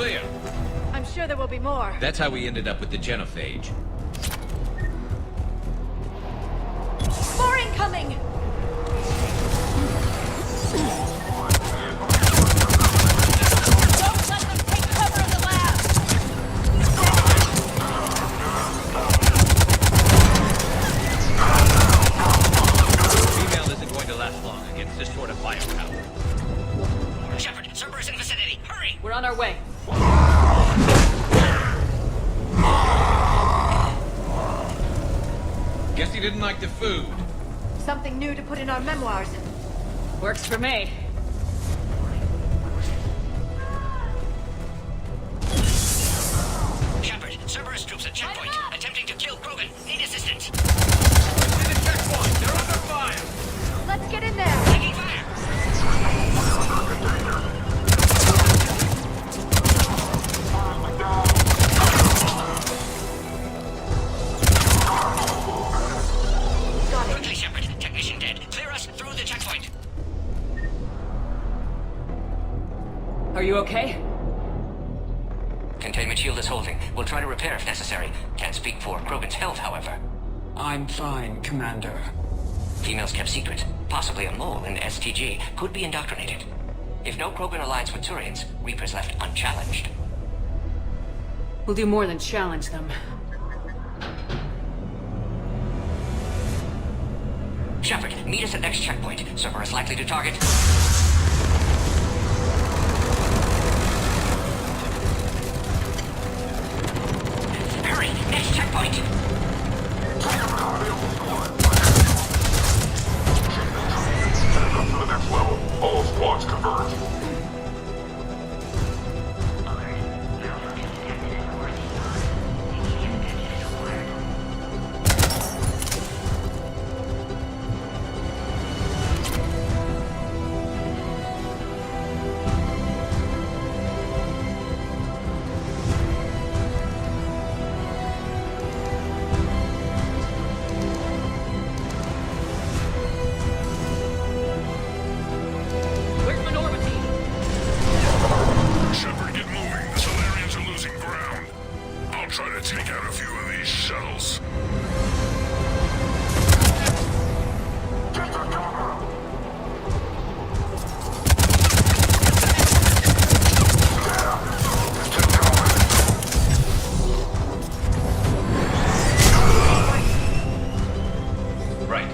clear. I'm sure there will be more. That's how we ended up with the genophage. More incoming! Don't let them take cover in the lab! Female isn't going to last long against this sort of firepower. Shepard, Cerberus in vicinity. Hurry! We're on our way. Guess he didn't like the food. Something new to put in our memoirs. Works for me. Shepard, Cerberus troops at checkpoint. Attempting to kill Krogan. Need assistance. What's in the checkpoint? They're under fire! Let's get in there! Taking fire! Got it. Quickly, Shepard. Technician dead. Clear us through the checkpoint. Are you okay? Containment shield is holding. We'll try to repair if necessary. Can't speak for Krogan's health, however. I'm fine, Commander. Females kept secret. Possibly a mole in STG. Could be indoctrinated. If no Krogan aligns with Turians, Reaper's left unchallenged. We'll do more than challenge them. Shepard, meet us at next checkpoint. Cerberus likely to target. Hurry! Next checkpoint! Up to the next level. All squads converge. Where's Minority? Shepard, get moving. The Solarians are losing ground. I'll try to take out a few of these shuttles. Get the cover! Right.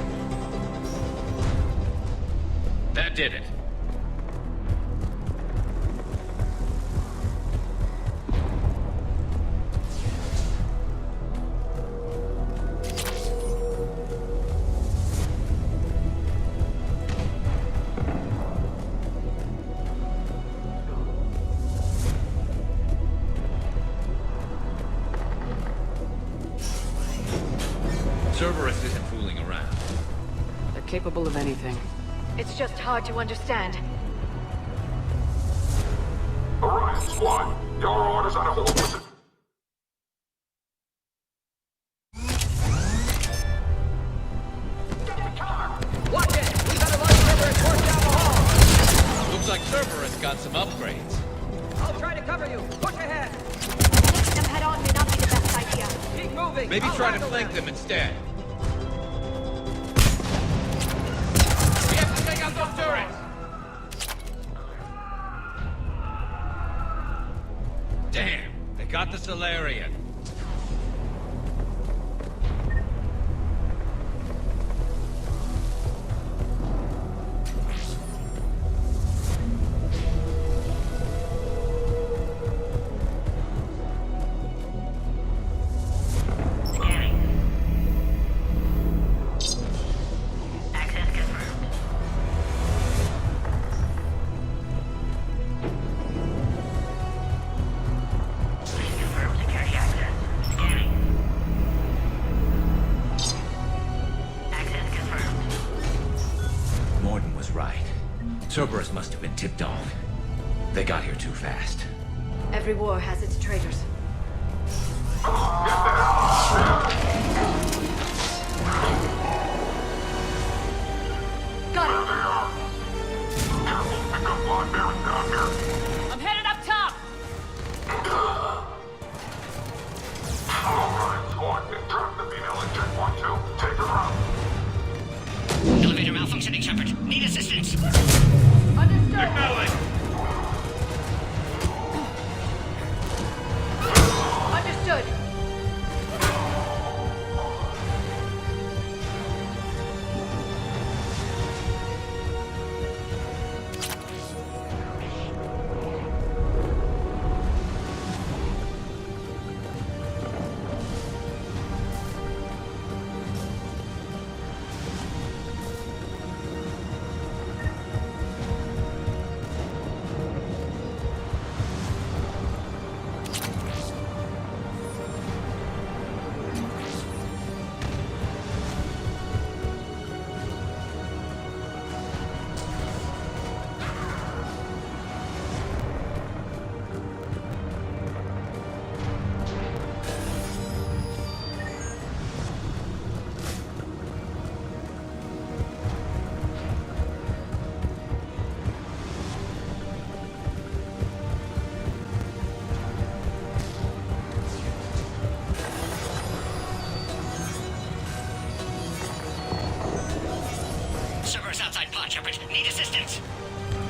That did it. Cerberus isn't fooling around. They're capable of anything. It's just hard to understand. Orion squad, your orders on a hold position. Watch it! We got a light Cerberus force down the hall! Looks like Cerberus got some upgrades. I'll try to cover you. Push ahead. Taking them head on may not be the best idea. Keep moving. Maybe I'll try to handle flank them. them instead. We have to take out those turrets! Damn, they got the Solarian. Access confirmed. Please confirm security access. Scanning. Access confirmed. Morden was right. Cerberus must have been tipped off. They got here too fast. Every war has its traitors. Got it! Careful, pick up line bearing down here. I'm headed up top! Need assistance. Understood. Understood. Cerberus outside pod, Shepard. Need assistance.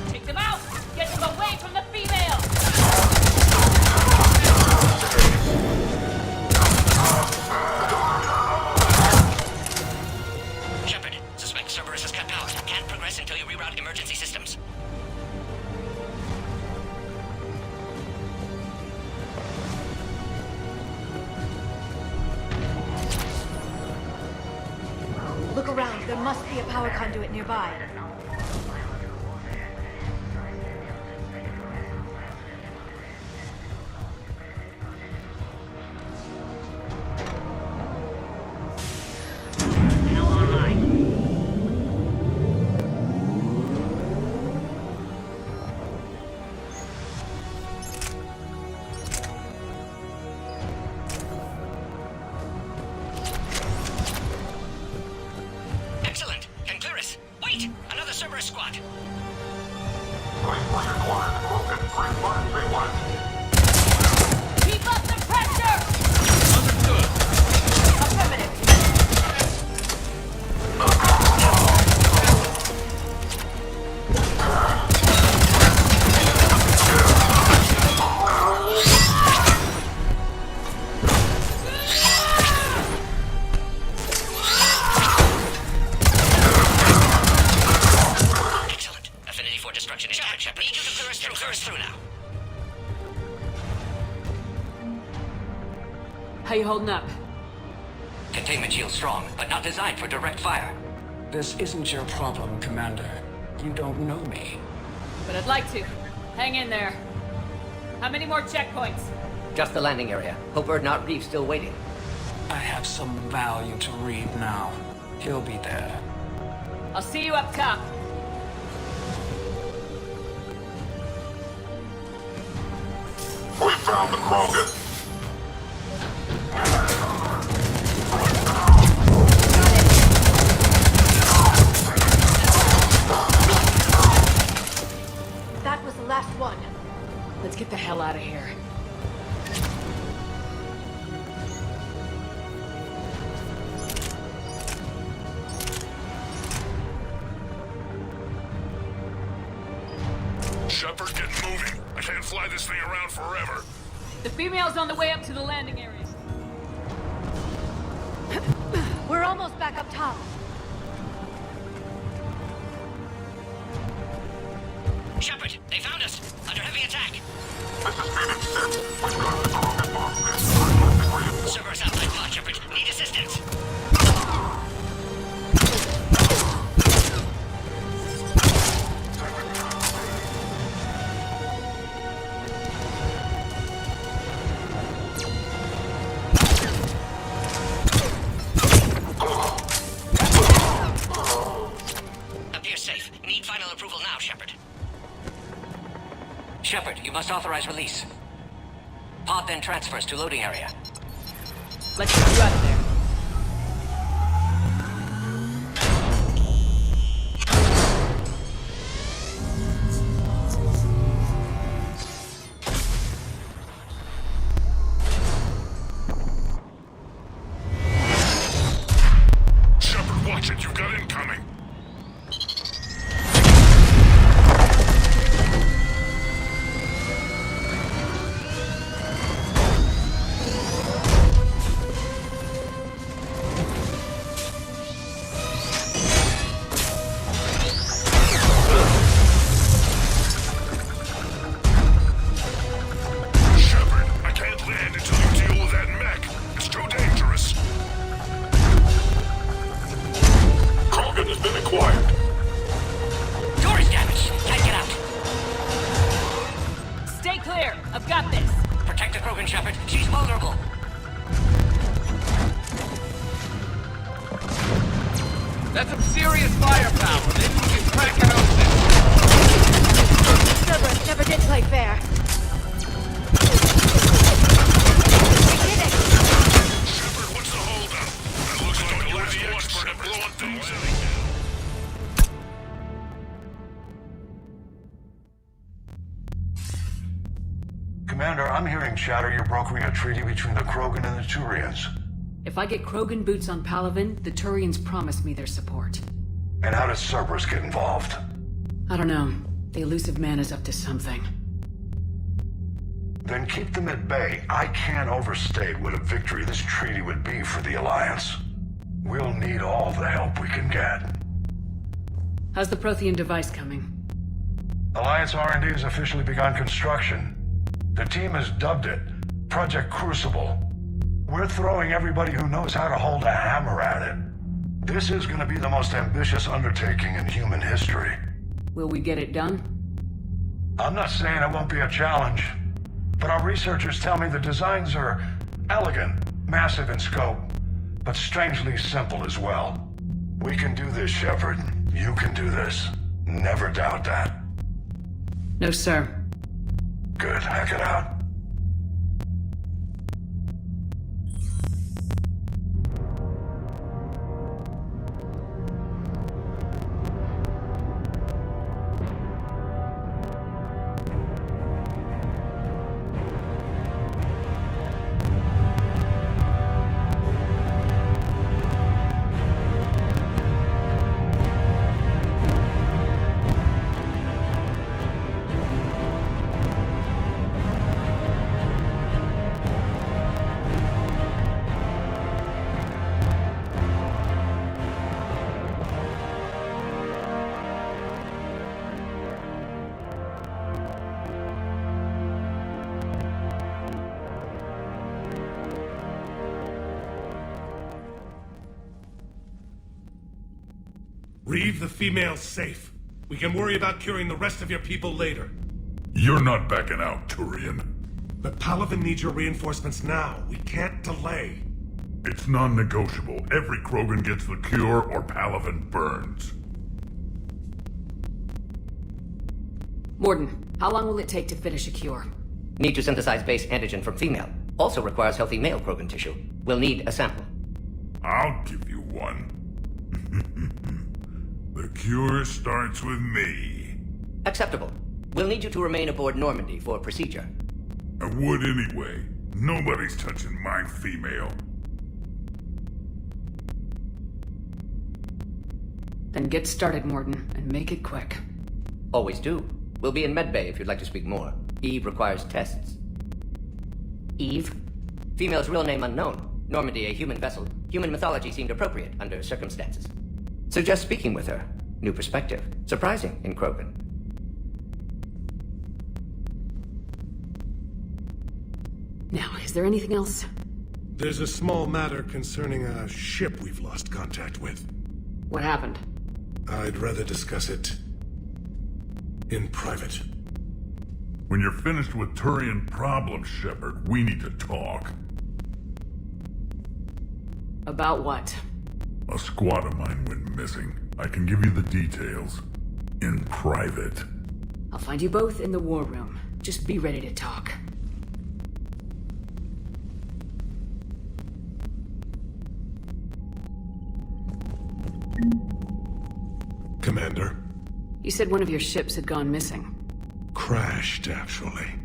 Take them out. Get them away from the female. Shepard, suspect Cerberus has cut power. Can't progress until you reroute emergency systems. Look around. There must be a power conduit nearby. Excellent. Can clear us. Wait! Another Cerberus squad. Keep up the pressure. Affirmative. Excellent. Affinity for destruction is Shepard. Shepard. Need you to clear us through. Clear us through now. How you holding up? Containment shield strong, but not designed for direct fire. This isn't your problem, Commander. You don't know me. But I'd like to. Hang in there. How many more checkpoints? Just the landing area. Hope Urdnot Reef's still waiting. I have some value to read now. He'll be there. I'll see you up top. We found the Krogan. That was the last one. Let's get the hell out of here. Shepard, get moving. I can't fly this thing around forever. The female's on the way up to the landing area. We're almost back up top. Shepard, they found us. Under heavy attack. Cerberus outside pod, Shepard. Need assistance. Appears safe. Need final approval now, Shepard. Shepard, you must authorize release. Pod then transfers to loading area. Let's get you out of there. Shepard, watch it. You've got incoming. Shepard. She's vulnerable. That's some serious firepower. Maybe we can crack it open. Cerberus never did play fair. We did it! Shepard, what's the holdup? It looks like you're the expert at blowing things up. Commander, I'm hearing chatter you're brokering a treaty between the Krogan and the Turians. If I get Krogan boots on Palaven, the Turians promise me their support. And how does Cerberus get involved? I don't know. The elusive man is up to something. Then keep them at bay. I can't overstate what a victory this treaty would be for the Alliance. We'll need all the help we can get. How's the Prothean device coming? Alliance R&D has officially begun construction. The team has dubbed it Project Crucible. We're throwing everybody who knows how to hold a hammer at it. This is going to be the most ambitious undertaking in human history. Will we get it done? I'm not saying it won't be a challenge, but our researchers tell me the designs are elegant, massive in scope, but strangely simple as well. We can do this, Shepard. You can do this. Never doubt that. No, sir. Good, hack it out. Leave the females safe. We can worry about curing the rest of your people later. You're not backing out, Turian. But Palaven needs your reinforcements now. We can't delay. It's non-negotiable. Every Krogan gets the cure or Palaven burns. Morden, how long will it take to finish a cure? Need to synthesize base antigen from female. Also requires healthy male Krogan tissue. We'll need a sample. I'll give you one. The cure starts with me. Acceptable. We'll need you to remain aboard Normandy for procedure. I would anyway. Nobody's touching my female. Then get started, Morden, and make it quick. Always do. We'll be in medbay if you'd like to speak more. Eve requires tests. Eve? Female's real name unknown. Normandy a human vessel. Human mythology seemed appropriate under circumstances. Suggest speaking with her. New perspective. Surprising in Krogan. Now, is there anything else? There's a small matter concerning a ship we've lost contact with. What happened? I'd rather discuss it in private. When you're finished with Turian problems, Shepard, we need to talk. About what? A squad of mine went missing. I can give you the details. In private. I'll find you both in the war room. Just be ready to talk. Commander. You said one of your ships had gone missing. Crashed, actually.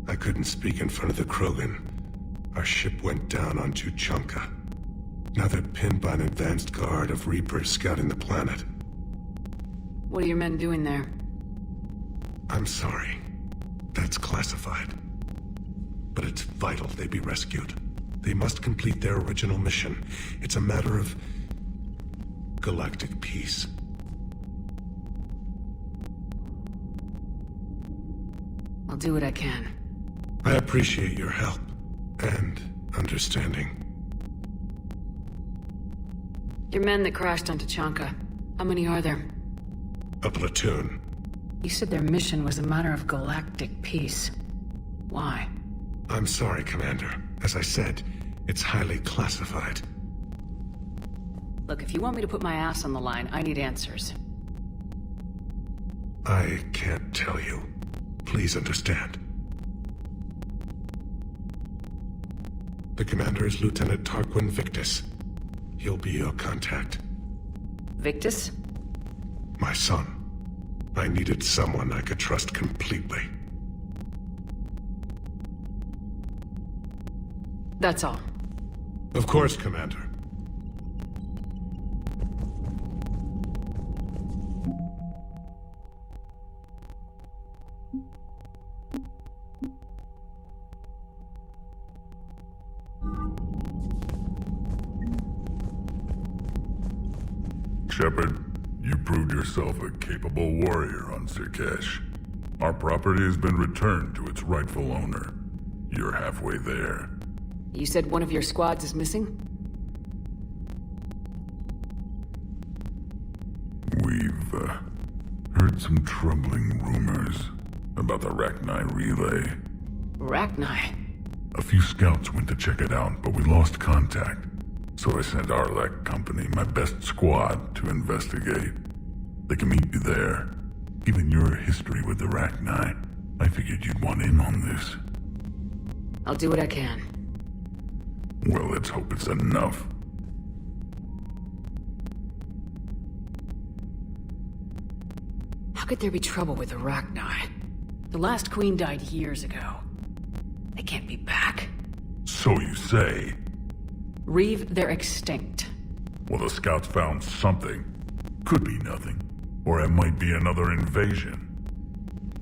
I couldn't speak in front of the Krogan. Our ship went down on Tuchanka. Now they're pinned by an advanced guard of Reapers scouting the planet. What are your men doing there? I'm sorry. That's classified. But it's vital they be rescued. They must complete their original mission. It's a matter of galactic peace. I'll do what I can. I appreciate your help and understanding. Your men that crashed on Tuchanka, how many are there? A platoon. You said their mission was a matter of galactic peace. Why? I'm sorry, Commander. As I said, it's highly classified. Look, if you want me to put my ass on the line, I need answers. I can't tell you. Please understand. The commander is Lieutenant Tarquin Victus. He'll be your contact. Victus? My son. I needed someone I could trust completely. That's all. Of course, Commander. Shepard, you proved yourself a capable warrior on Sirkesh. Our property has been returned to its rightful owner. You're halfway there. You said one of your squads is missing? We've heard some troubling rumors about the Rachni relay. Rachni? A few scouts went to check it out, but we lost contact. So I sent Arlec Company, my best squad, to investigate. They can meet you there. Given your history with the Rachni, I figured you'd want in on this. I'll do what I can. Well, let's hope it's enough. How could there be trouble with the Rachni? The last queen died years ago. They can't be back. So you say. Reeve, they're extinct. Well, the scouts found something. Could be nothing. Or it might be another invasion.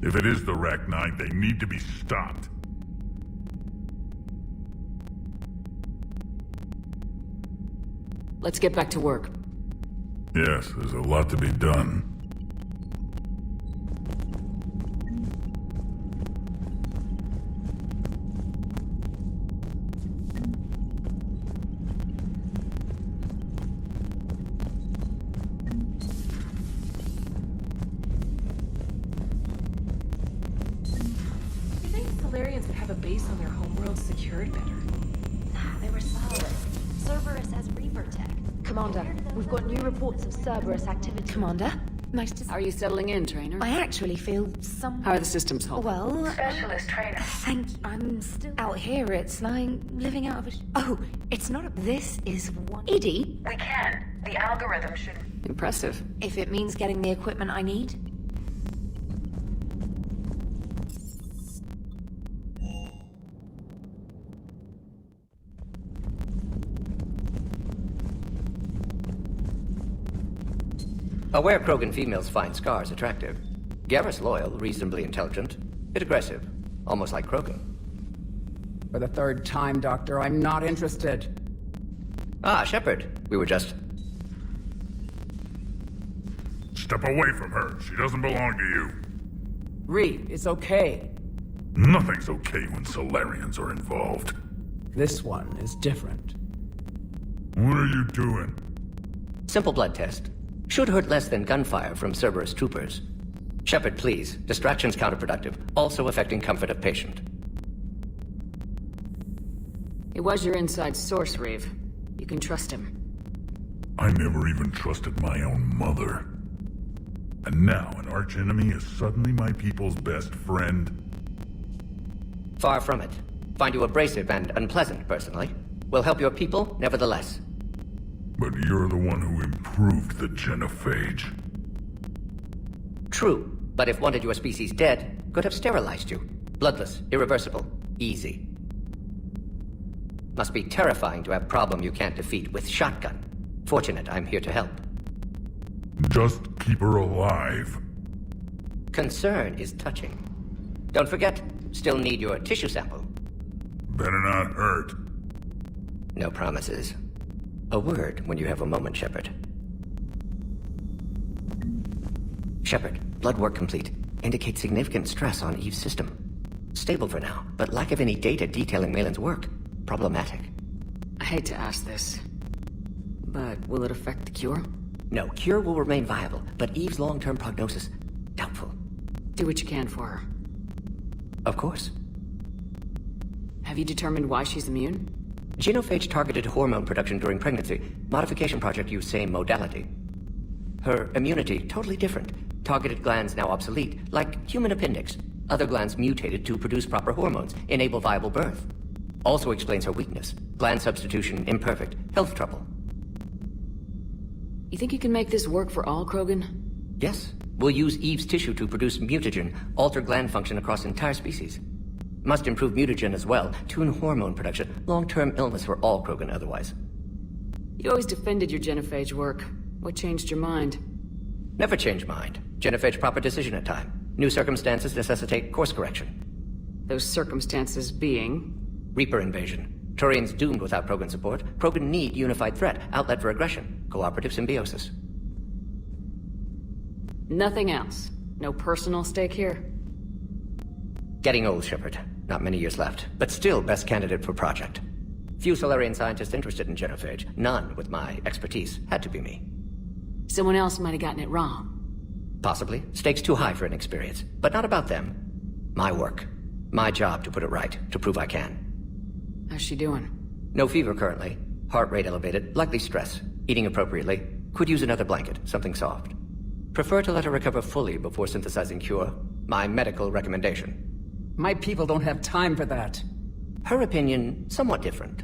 If it is the Rachni, they need to be stopped. Let's get back to work. Yes, there's a lot to be done. You think Solarians would have a base on their homeworld secured better? They were solid. Cerberus as Reaper tech. Commander, we've got new reports of Cerberus activity. Commander, nice to see you. How are you settling in, trainer? I actually feel some... How are the systems holding? Well... Specialist trainer. Thank you. I'm still out here. It's like living out of a... Oh, it's not a... This is one... Edie? We can. The algorithm should... Impressive. If it means getting the equipment I need. Aware Krogan females find scars attractive. Garrus loyal, reasonably intelligent, bit aggressive, almost like Krogan. For the third time, Doctor, I'm not interested. Ah, Shepard. We were just... Step away from her. She doesn't belong to you. Reeve, it's okay. Nothing's okay when Solarians are involved. This one is different. What are you doing? Simple blood test. Should hurt less than gunfire from Cerberus troopers. Shepard, please. Distraction's counterproductive, also affecting comfort of patient. He was your inside source, Reeve. You can trust him. I never even trusted my own mother. And now an archenemy is suddenly my people's best friend? Far from it. Find you abrasive and unpleasant, personally. Will help your people, nevertheless. But you're the one who improved the genophage. True, but if wanted your species dead, could have sterilized you. Bloodless, irreversible, easy. Must be terrifying to have problem you can't defeat with shotgun. Fortunate I'm here to help. Just keep her alive. Concern is touching. Don't forget, still need your tissue sample. Better not hurt. No promises. A word when you have a moment, Shepard. Shepard, blood work complete. Indicates significant stress on Eve's system. Stable for now, but lack of any data detailing Malin's work. Problematic. I hate to ask this, but will it affect the cure? No, cure will remain viable, but Eve's long-term prognosis, doubtful. Do what you can for her. Of course. Have you determined why she's immune? Genophage targeted hormone production during pregnancy. Modification project used same modality. Her immunity, totally different. Targeted glands now obsolete, like human appendix. Other glands mutated to produce proper hormones, enable viable birth. Also explains her weakness. Gland substitution imperfect. Health trouble. You think you can make this work for all Krogan? Yes. We'll use Eve's tissue to produce mutagen, alter gland function across entire species. Must improve mutagen as well, tune hormone production, long-term illness for all Krogan otherwise. You always defended your genophage work. What changed your mind? Never change mind. Genophage proper decision at time. New circumstances necessitate course correction. Those circumstances being? Reaper invasion. Turians doomed without Krogan support. Krogan need unified threat, outlet for aggression. Cooperative symbiosis. Nothing else? No personal stake here? Getting old, Shepard. Not many years left, but still best candidate for project. Few Solarian scientists interested in genophage. None with my expertise. Had to be me. Someone else might have gotten it wrong. Possibly. Stakes too high for inexperience. But not about them. My work. My job to put it right, to prove I can. How's she doing? No fever currently. Heart rate elevated, likely stress. Eating appropriately. Could use another blanket, something soft. Prefer to let her recover fully before synthesizing cure. My medical recommendation. My people don't have time for that. Her opinion, somewhat different.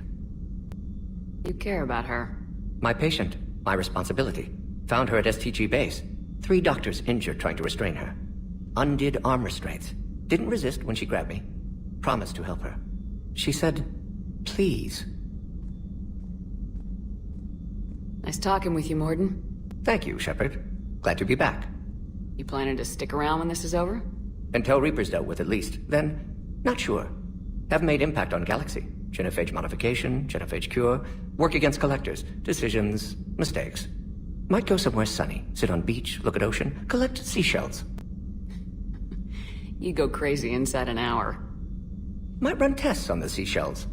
You care about her. My patient. My responsibility. Found her at STG base. 3 doctors injured trying to restrain her. Undid arm restraints. Didn't resist when she grabbed me. Promised to help her. She said, please. Nice talking with you, Morden. Thank you, Shepard. Glad to be back. You planning to stick around when this is over? Until Reaper's dealt with, at least. Then, not sure. Have made impact on Galaxy. Genophage modification, genophage cure, work against collectors, decisions, mistakes. Might go somewhere sunny, sit on beach, look at ocean, collect seashells. You go crazy inside an hour. Might run tests on the seashells.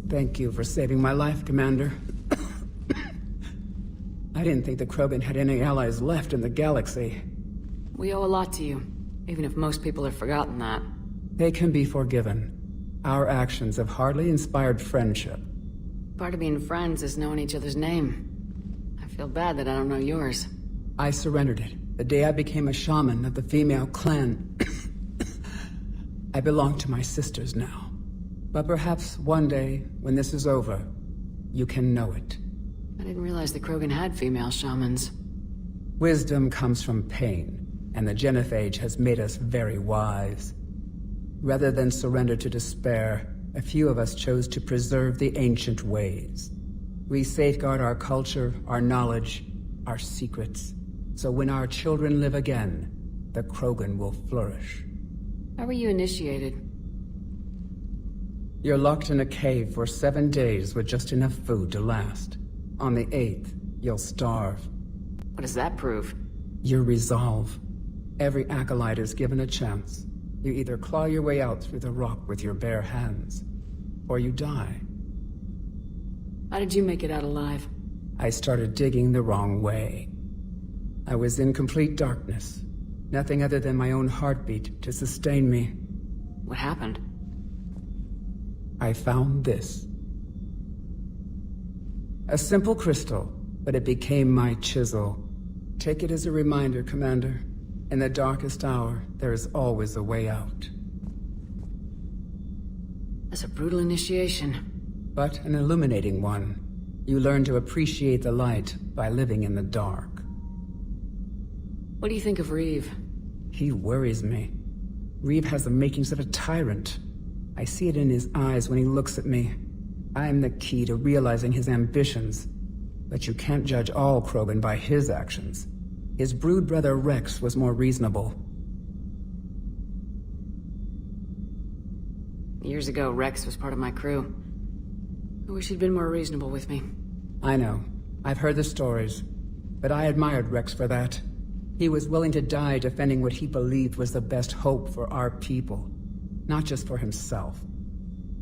Thank you for saving my life, Commander. I didn't think the Krogan had any allies left in the galaxy. We owe a lot to you, even if most people have forgotten that. They can be forgiven. Our actions have hardly inspired friendship. Part of being friends is knowing each other's name. I feel bad that I don't know yours. I surrendered it the day I became a shaman of the female clan. I belong to my sisters now. But perhaps one day, when this is over, you can know it. I didn't realize the Krogan had female shamans. Wisdom comes from pain, and the genophage has made us very wise. Rather than surrender to despair, a few of us chose to preserve the ancient ways. We safeguard our culture, our knowledge, our secrets. So when our children live again, the Krogan will flourish. How were you initiated? You're locked in a cave for 7 days with just enough food to last. On the 8th, you'll starve. What does that prove? Your resolve. Every acolyte is given a chance. You either claw your way out through the rock with your bare hands, or you die. How did you make it out alive? I started digging the wrong way. I was in complete darkness. Nothing other than my own heartbeat to sustain me. What happened? I found this. A simple crystal, but it became my chisel. Take it as a reminder, Commander. In the darkest hour, there is always a way out. That's a brutal initiation. But an illuminating one. You learn to appreciate the light by living in the dark. What do you think of Reeve? He worries me. Reeve has the makings of a tyrant. I see it in his eyes when he looks at me. I am the key to realizing his ambitions. But you can't judge all Krogan by his actions. His brood brother Rex was more reasonable. Years ago, Rex was part of my crew. I wish he'd been more reasonable with me. I know. I've heard the stories. But I admired Rex for that. He was willing to die defending what he believed was the best hope for our people. Not just for himself.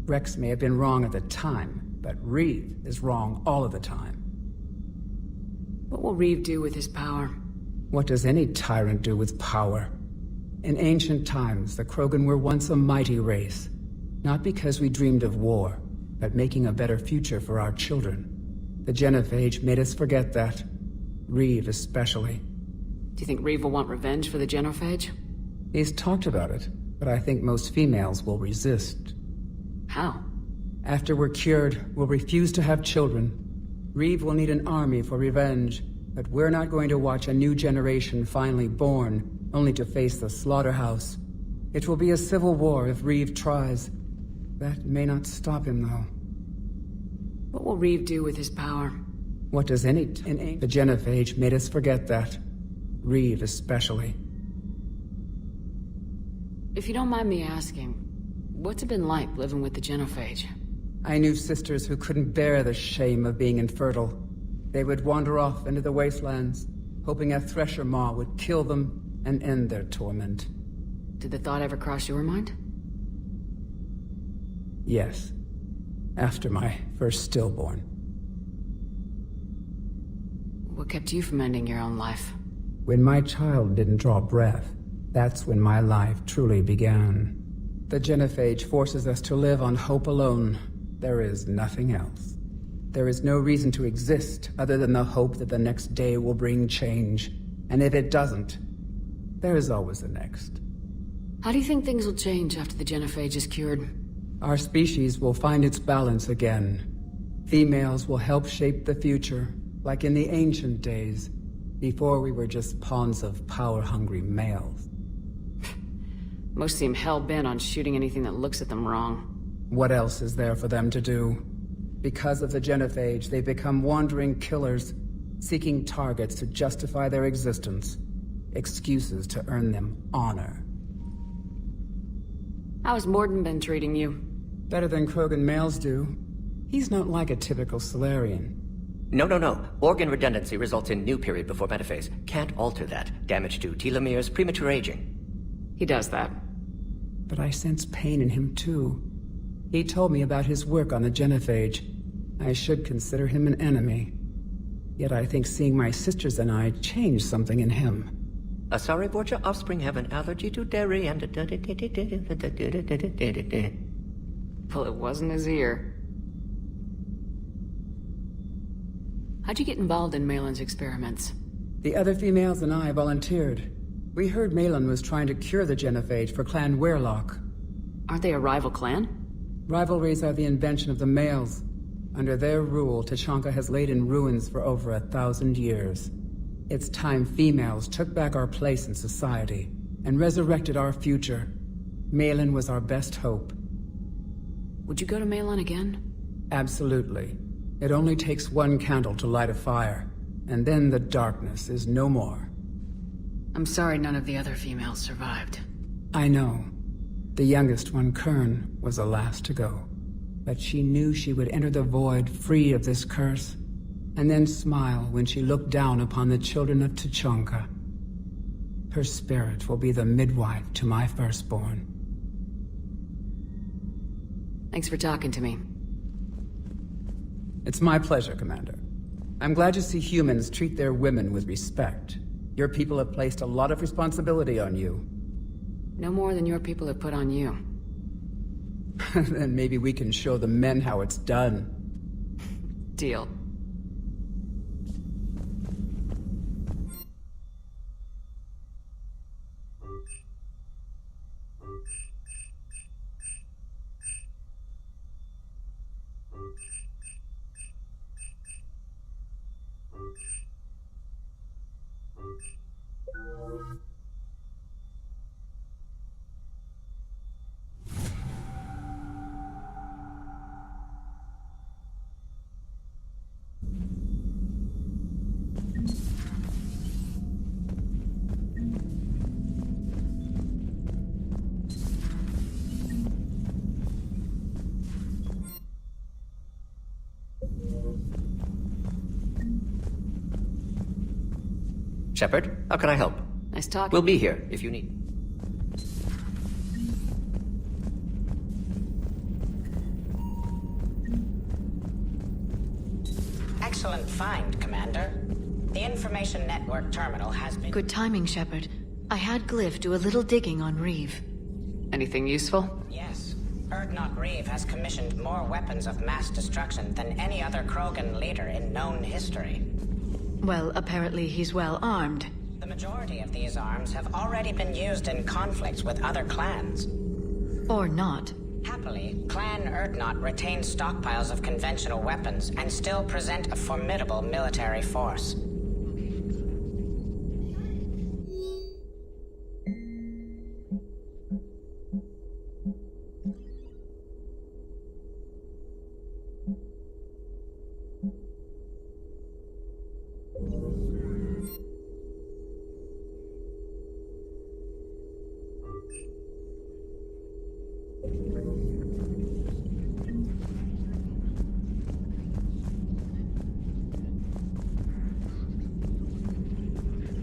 Rex may have been wrong at the time, but Reeve is wrong all of the time. What will Reeve do with his power? What does any tyrant do with power? In ancient times, the Krogan were once a mighty race. Not because we dreamed of war, but making a better future for our children. The Genophage made us forget that. Reeve especially. Do you think Reeve will want revenge for the Genophage? He's talked about it, but I think most females will resist. How? After we're cured, we'll refuse to have children. Reeve will need an army for revenge, but we're not going to watch a new generation finally born, only to face the slaughterhouse. It will be a civil war if Reeve tries. That may not stop him, though. What will Reeve do with his power? What does any... The Genophage made us forget that. Reeve especially. If you don't mind me asking, what's it been like living with the Genophage? I knew sisters who couldn't bear the shame of being infertile. They would wander off into the wastelands, hoping a thresher maw would kill them and end their torment. Did the thought ever cross your mind? Yes. After my first stillborn. What kept you from ending your own life? When my child didn't draw breath, that's when my life truly began. The Genophage forces us to live on hope alone. There is nothing else. There is no reason to exist other than the hope that the next day will bring change. And if it doesn't, there is always the next. How do you think things will change after the Genophage is cured? Our species will find its balance again. Females will help shape the future, like in the ancient days, before we were just pawns of power-hungry males. Most seem hell-bent on shooting anything that looks at them wrong. What else is there for them to do? Because of the Genophage, they become wandering killers, seeking targets to justify their existence. Excuses to earn them honor. How has Morden been treating you? Better than Krogan males do. He's not like a typical Solarian. No. Organ redundancy results in new period before metaphase. Can't alter that. Damage to telomeres, premature aging. He does that. But I sense pain in him too. He told me about his work on the Genophage. I should consider him an enemy. Yet I think seeing my sisters and I changed something in him. Sorry, Borgia, your offspring have an allergy to dairy and... Well, it wasn't his ear. How'd you get involved in Malin's experiments? The other females and I volunteered. We heard Malin was trying to cure the Genophage for Clan Weirlock. Aren't they a rival clan? Rivalries are the invention of the males. Under their rule, Tachanka has laid in ruins for over 1,000 years. It's time females took back our place in society and resurrected our future. Malin was our best hope. Would you go to Malin again? Absolutely. It only takes one candle to light a fire, and then the darkness is no more. I'm sorry none of the other females survived. I know. The youngest one, Kern, was the last to go. But she knew she would enter the void free of this curse, and then smile when she looked down upon the children of Tachanka. Her spirit will be the midwife to my firstborn. Thanks for talking to me. It's my pleasure, Commander. I'm glad to see humans treat their women with respect. Your people have placed a lot of responsibility on you. No more than your people have put on you. Then maybe we can show the men how it's done. Deal. Shepard, how can I help? Nice talking. We'll be here if you need. Excellent find, Commander. The information network terminal has been... Good timing, Shepard. I had Glyph do a little digging on Reeve. Anything useful? Yes. Urdnot Reeve has commissioned more weapons of mass destruction than any other Krogan leader in known history. Well, apparently he's well armed. The majority of these arms have already been used in conflicts with other clans. Or not. Happily, Clan Urdnot retains stockpiles of conventional weapons and still present a formidable military force.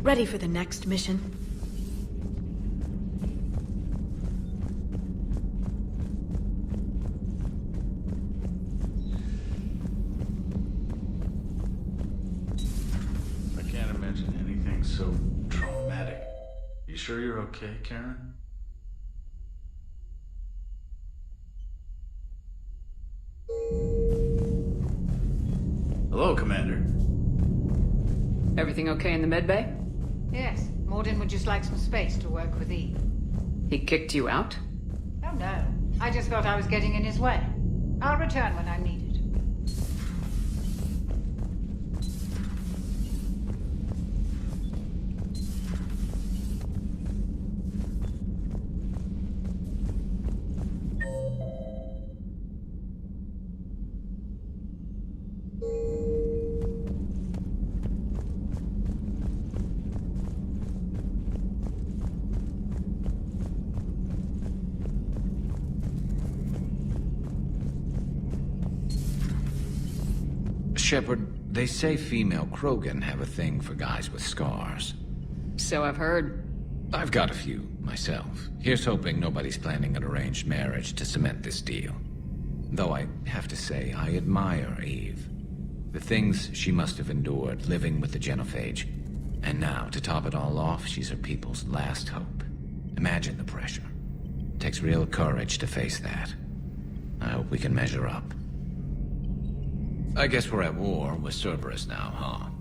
Ready for the next mission? I can't imagine anything so traumatic. You sure you're okay, Karen? Hello, Commander. Everything okay in the medbay? Yes, Morden would just like some space to work with E. He kicked you out? Oh no, I just thought I was getting in his way. I'll return when I'm needed. Shepard, they say female Krogan have a thing for guys with scars. So I've heard. I've got a few, myself. Here's hoping nobody's planning an arranged marriage to cement this deal. Though I have to say, I admire Eve. The things she must have endured living with the Genophage. And now, to top it all off, she's her people's last hope. Imagine the pressure. Takes real courage to face that. I hope we can measure up. I guess we're at war with Cerberus now, huh?